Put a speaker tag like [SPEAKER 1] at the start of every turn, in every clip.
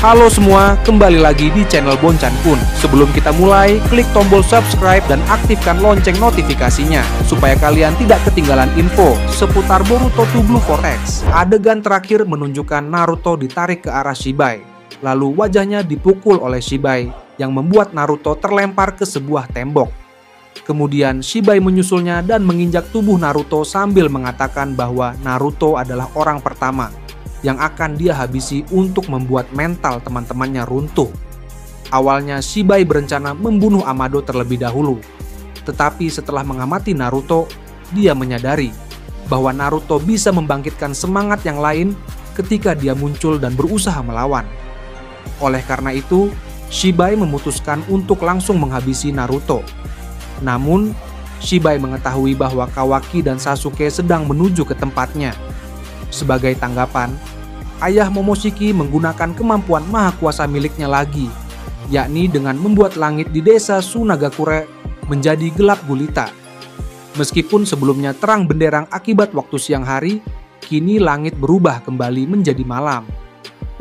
[SPEAKER 1] Halo semua, kembali lagi di channel Boncan Kun. Sebelum kita mulai, klik tombol subscribe dan aktifkan lonceng notifikasinya supaya kalian tidak ketinggalan info seputar Boruto to Blue Vortex. Adegan terakhir menunjukkan Naruto ditarik ke arah Shibai, lalu wajahnya dipukul oleh Shibai yang membuat Naruto terlempar ke sebuah tembok. Kemudian Shibai menyusulnya dan menginjak tubuh Naruto sambil mengatakan bahwa Naruto adalah orang pertama yang akan dia habisi untuk membuat mental teman-temannya runtuh. Awalnya Shibai berencana membunuh Amado terlebih dahulu, tetapi setelah mengamati Naruto, dia menyadari bahwa Naruto bisa membangkitkan semangat yang lain ketika dia muncul dan berusaha melawan. Oleh karena itu, Shibai memutuskan untuk langsung menghabisi Naruto. Namun, Shibai mengetahui bahwa Kawaki dan Sasuke sedang menuju ke tempatnya. Sebagai tanggapan, ayah Momoshiki menggunakan kemampuan maha kuasa miliknya lagi, yakni dengan membuat langit di desa Sunagakure menjadi gelap gulita. Meskipun sebelumnya terang benderang akibat waktu siang hari, kini langit berubah kembali menjadi malam.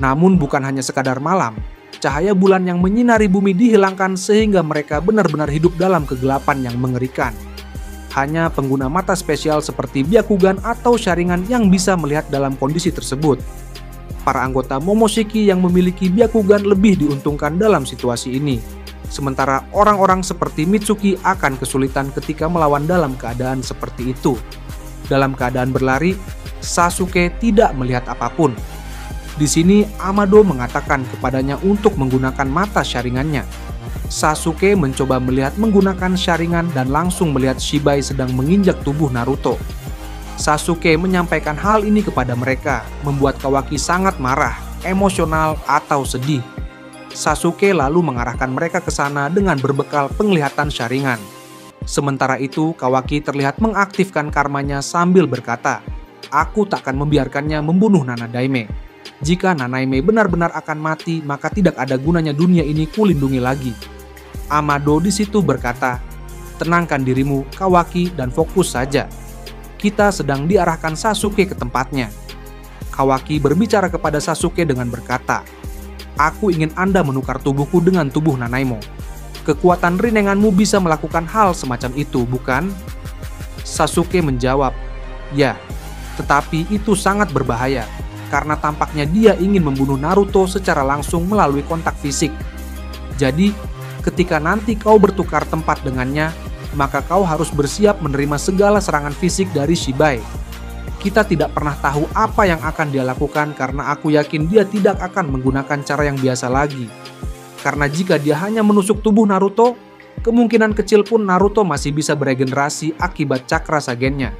[SPEAKER 1] Namun bukan hanya sekadar malam, cahaya bulan yang menyinari bumi dihilangkan sehingga mereka benar-benar hidup dalam kegelapan yang mengerikan. Hanya pengguna mata spesial seperti Byakugan atau Sharingan yang bisa melihat dalam kondisi tersebut. Para anggota Momoshiki yang memiliki Byakugan lebih diuntungkan dalam situasi ini. Sementara orang-orang seperti Mitsuki akan kesulitan ketika melawan dalam keadaan seperti itu. Dalam keadaan berlari, Sasuke tidak melihat apapun. Di sini Amado mengatakan kepadanya untuk menggunakan mata Sharingannya. Sasuke mencoba melihat menggunakan Sharingan dan langsung melihat Shibai sedang menginjak tubuh Naruto. Sasuke menyampaikan hal ini kepada mereka, membuat Kawaki sangat marah, emosional, atau sedih. Sasuke lalu mengarahkan mereka ke sana dengan berbekal penglihatan Sharingan. Sementara itu, Kawaki terlihat mengaktifkan karmanya sambil berkata, "Aku takkan membiarkannya membunuh Nanadaime. Jika Nanaime benar-benar akan mati, maka tidak ada gunanya dunia ini kulindungi lagi." Amado di situ berkata, "Tenangkan dirimu, Kawaki, dan fokus saja. Kita sedang diarahkan Sasuke ke tempatnya." Kawaki berbicara kepada Sasuke dengan berkata, "Aku ingin Anda menukar tubuhku dengan tubuh Nanaimo. Kekuatan rinenganmu bisa melakukan hal semacam itu, bukan?" Sasuke menjawab, "Ya, tetapi itu sangat berbahaya, karena tampaknya dia ingin membunuh Naruto secara langsung melalui kontak fisik. Jadi, ketika nanti kau bertukar tempat dengannya, maka kau harus bersiap menerima segala serangan fisik dari Shibai. Kita tidak pernah tahu apa yang akan dia lakukan karena aku yakin dia tidak akan menggunakan cara yang biasa lagi. Karena jika dia hanya menusuk tubuh Naruto, kemungkinan kecil pun Naruto masih bisa beregenerasi akibat cakra sagennya."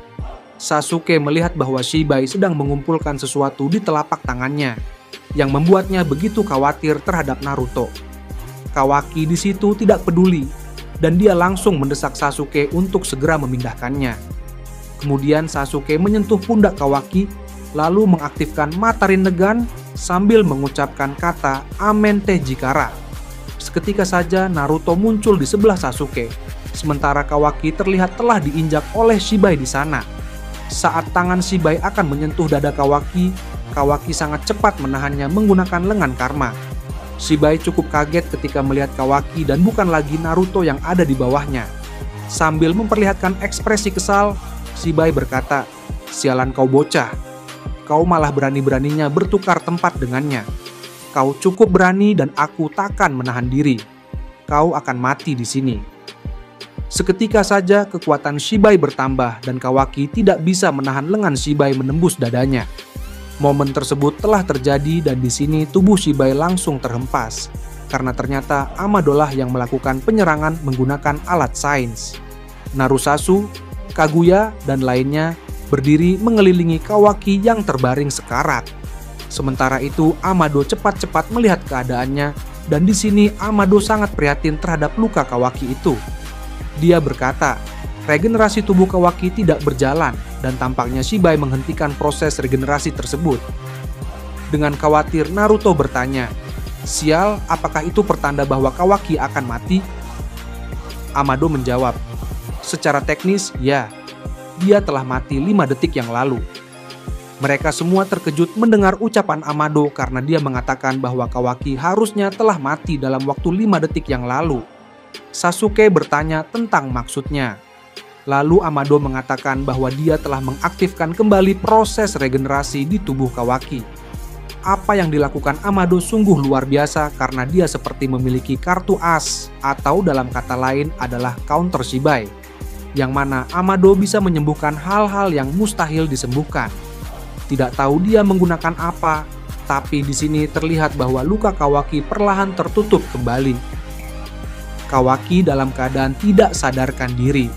[SPEAKER 1] Sasuke melihat bahwa Shibai sedang mengumpulkan sesuatu di telapak tangannya, yang membuatnya begitu khawatir terhadap Naruto. Kawaki di situ tidak peduli, dan dia langsung mendesak Sasuke untuk segera memindahkannya. Kemudian Sasuke menyentuh pundak Kawaki, lalu mengaktifkan mata Rinnegan sambil mengucapkan kata Amen Teh Jikara. Seketika saja Naruto muncul di sebelah Sasuke, sementara Kawaki terlihat telah diinjak oleh Shibai di sana. Saat tangan Shibai akan menyentuh dada Kawaki, Kawaki sangat cepat menahannya menggunakan lengan karma. Shibai cukup kaget ketika melihat Kawaki dan bukan lagi Naruto yang ada di bawahnya. Sambil memperlihatkan ekspresi kesal, Shibai berkata, "Sialan kau bocah, kau malah berani-beraninya bertukar tempat dengannya. Kau cukup berani dan aku takkan menahan diri. Kau akan mati di sini." Seketika saja kekuatan Shibai bertambah dan Kawaki tidak bisa menahan lengan Shibai menembus dadanya. Momen tersebut telah terjadi dan di sini tubuh Shibai langsung terhempas karena ternyata Amado lah yang melakukan penyerangan menggunakan alat sains. Narusasu, Kaguya, dan lainnya berdiri mengelilingi Kawaki yang terbaring sekarat. Sementara itu Amado cepat-cepat melihat keadaannya dan di sini Amado sangat prihatin terhadap luka Kawaki itu. Dia berkata, regenerasi tubuh Kawaki tidak berjalan dan tampaknya Shibai menghentikan proses regenerasi tersebut. Dengan khawatir Naruto bertanya, "Sial, apakah itu pertanda bahwa Kawaki akan mati?" Amado menjawab, "Secara teknis, ya. Dia telah mati 5 detik yang lalu." Mereka semua terkejut mendengar ucapan Amado karena dia mengatakan bahwa Kawaki harusnya telah mati dalam waktu 5 detik yang lalu. Sasuke bertanya tentang maksudnya. Lalu Amado mengatakan bahwa dia telah mengaktifkan kembali proses regenerasi di tubuh Kawaki. Apa yang dilakukan Amado sungguh luar biasa karena dia seperti memiliki kartu as, atau dalam kata lain adalah counter Shibai, yang mana Amado bisa menyembuhkan hal-hal yang mustahil disembuhkan. Tidak tahu dia menggunakan apa, tapi di sini terlihat bahwa luka Kawaki perlahan tertutup kembali. Kawaki dalam keadaan tidak sadarkan diri.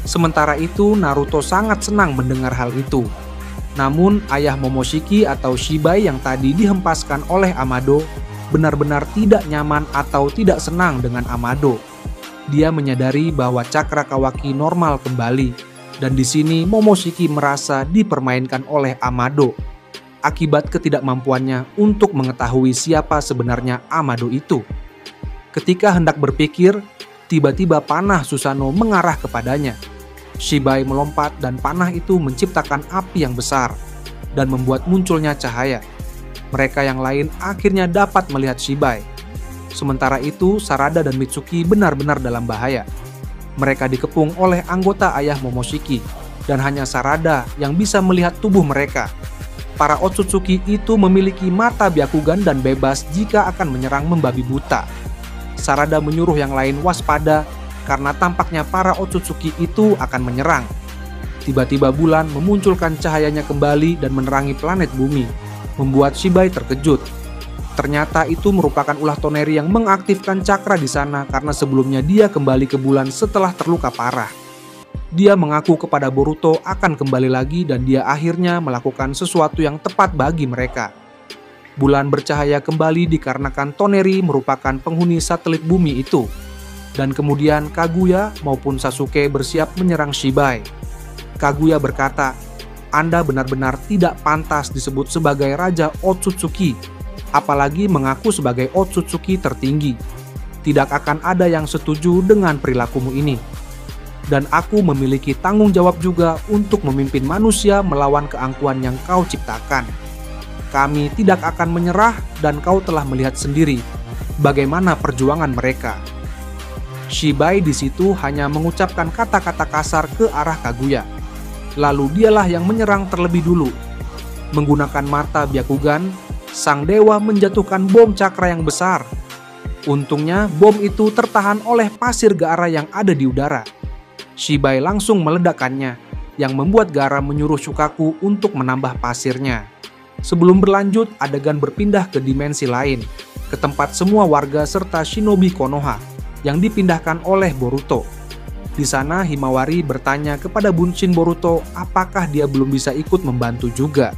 [SPEAKER 1] Sementara itu Naruto sangat senang mendengar hal itu. Namun ayah Momoshiki atau Shibai yang tadi dihempaskan oleh Amado benar-benar tidak nyaman atau tidak senang dengan Amado. Dia menyadari bahwa cakra Kawaki normal kembali, dan di sini Momoshiki merasa dipermainkan oleh Amado akibat ketidakmampuannya untuk mengetahui siapa sebenarnya Amado itu. Ketika hendak berpikir, tiba-tiba panah Susanoo mengarah kepadanya. Shibai melompat dan panah itu menciptakan api yang besar dan membuat munculnya cahaya. Mereka yang lain akhirnya dapat melihat Shibai. Sementara itu Sarada dan Mitsuki benar-benar dalam bahaya. Mereka dikepung oleh anggota ayah Momoshiki dan hanya Sarada yang bisa melihat tubuh mereka. Para Otsutsuki itu memiliki mata Byakugan dan bebas jika akan menyerang membabi buta. Sarada menyuruh yang lain waspada karena tampaknya para Otsutsuki itu akan menyerang. Tiba-tiba bulan memunculkan cahayanya kembali dan menerangi planet bumi, membuat Shibai terkejut. Ternyata itu merupakan ulah Toneri yang mengaktifkan cakra di sana karena sebelumnya dia kembali ke bulan setelah terluka parah. Dia mengaku kepada Boruto akan kembali lagi dan dia akhirnya melakukan sesuatu yang tepat bagi mereka. Bulan bercahaya kembali dikarenakan Toneri merupakan penghuni satelit bumi itu. Dan kemudian Kaguya maupun Sasuke bersiap menyerang Shibai. Kaguya berkata, "Anda benar-benar tidak pantas disebut sebagai Raja Otsutsuki, apalagi mengaku sebagai Otsutsuki tertinggi. Tidak akan ada yang setuju dengan perilakumu ini. Dan aku memiliki tanggung jawab juga untuk memimpin manusia melawan keangkuhan yang kau ciptakan. Kami tidak akan menyerah dan kau telah melihat sendiri bagaimana perjuangan mereka." Shibai di situ hanya mengucapkan kata-kata kasar ke arah Kaguya. Lalu dialah yang menyerang terlebih dulu. Menggunakan mata Byakugan, sang dewa menjatuhkan bom cakra yang besar. Untungnya bom itu tertahan oleh pasir Gaara yang ada di udara. Shibai langsung meledakkannya, yang membuat Gaara menyuruh Shukaku untuk menambah pasirnya. Sebelum berlanjut, adegan berpindah ke dimensi lain, ke tempat semua warga serta shinobi Konoha yang dipindahkan oleh Boruto. Di sana Himawari bertanya kepada Bunshin Boruto apakah dia belum bisa ikut membantu juga.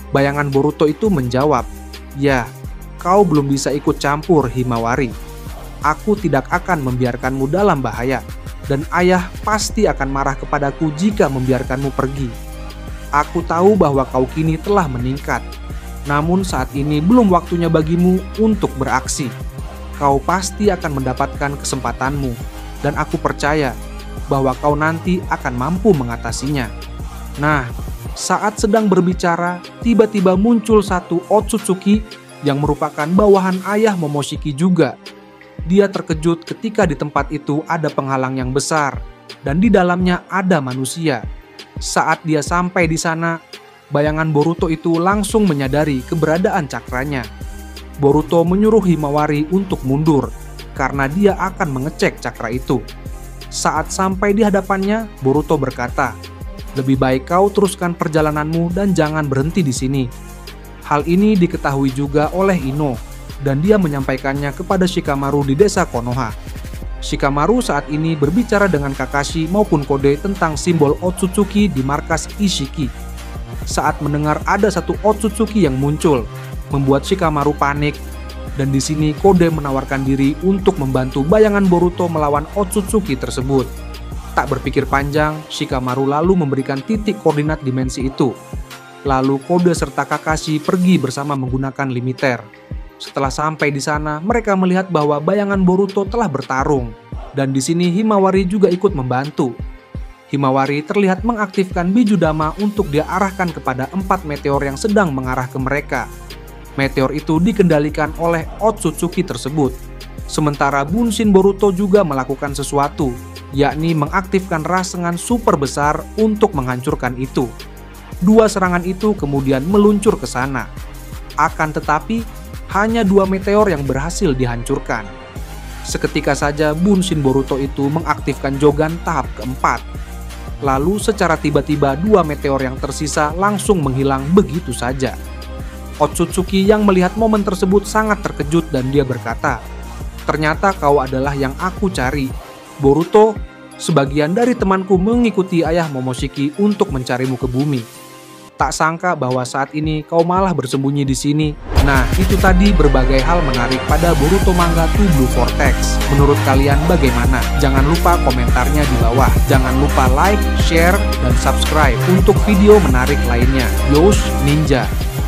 [SPEAKER 1] Bayangan Boruto itu menjawab, "Ya, kau belum bisa ikut campur, Himawari. Aku tidak akan membiarkanmu dalam bahaya, dan ayah pasti akan marah kepadaku jika membiarkanmu pergi. Aku tahu bahwa kau kini telah meningkat, namun saat ini belum waktunya bagimu untuk beraksi. Kau pasti akan mendapatkan kesempatanmu, dan aku percaya bahwa kau nanti akan mampu mengatasinya." Nah, saat sedang berbicara, tiba-tiba muncul satu Otsutsuki yang merupakan bawahan ayah Momoshiki juga. Dia terkejut ketika di tempat itu ada penghalang yang besar, dan di dalamnya ada manusia. Saat dia sampai di sana, bayangan Boruto itu langsung menyadari keberadaan cakranya. Boruto menyuruh Himawari untuk mundur karena dia akan mengecek cakra itu. Saat sampai di hadapannya, Boruto berkata, "Lebih baik kau teruskan perjalananmu dan jangan berhenti di sini." Hal ini diketahui juga oleh Ino dan dia menyampaikannya kepada Shikamaru di desa Konoha. Shikamaru saat ini berbicara dengan Kakashi maupun Kode tentang simbol Otsutsuki di markas Ishiki. Saat mendengar ada satu Otsutsuki yang muncul, membuat Shikamaru panik, dan di sini Kode menawarkan diri untuk membantu bayangan Boruto melawan Otsutsuki tersebut. Tak berpikir panjang, Shikamaru lalu memberikan titik koordinat dimensi itu. Lalu Kode serta Kakashi pergi bersama menggunakan limiter. Setelah sampai di sana, mereka melihat bahwa bayangan Boruto telah bertarung, dan di sini Himawari juga ikut membantu. Himawari terlihat mengaktifkan Bijudama untuk dia arahkan kepada 4 meteor yang sedang mengarah ke mereka. Meteor itu dikendalikan oleh Otsutsuki tersebut. Sementara Bunshin Boruto juga melakukan sesuatu, yakni mengaktifkan rasengan super besar untuk menghancurkan itu. 2 serangan itu kemudian meluncur ke sana. Akan tetapi, hanya 2 meteor yang berhasil dihancurkan. Seketika saja Bunshin Boruto itu mengaktifkan Jogan tahap keempat. Lalu secara tiba-tiba 2 meteor yang tersisa langsung menghilang begitu saja. Otsutsuki yang melihat momen tersebut sangat terkejut dan dia berkata, "Ternyata kau adalah yang aku cari. Boruto, sebagian dari temanku mengikuti ayah Momoshiki untuk mencarimu ke bumi. Tak sangka bahwa saat ini kau malah bersembunyi di sini." Nah, itu tadi berbagai hal menarik pada Boruto manga 2 Blue Vortex. Menurut kalian bagaimana? Jangan lupa komentarnya di bawah. Jangan lupa like, share, dan subscribe untuk video menarik lainnya. Yosh Ninja.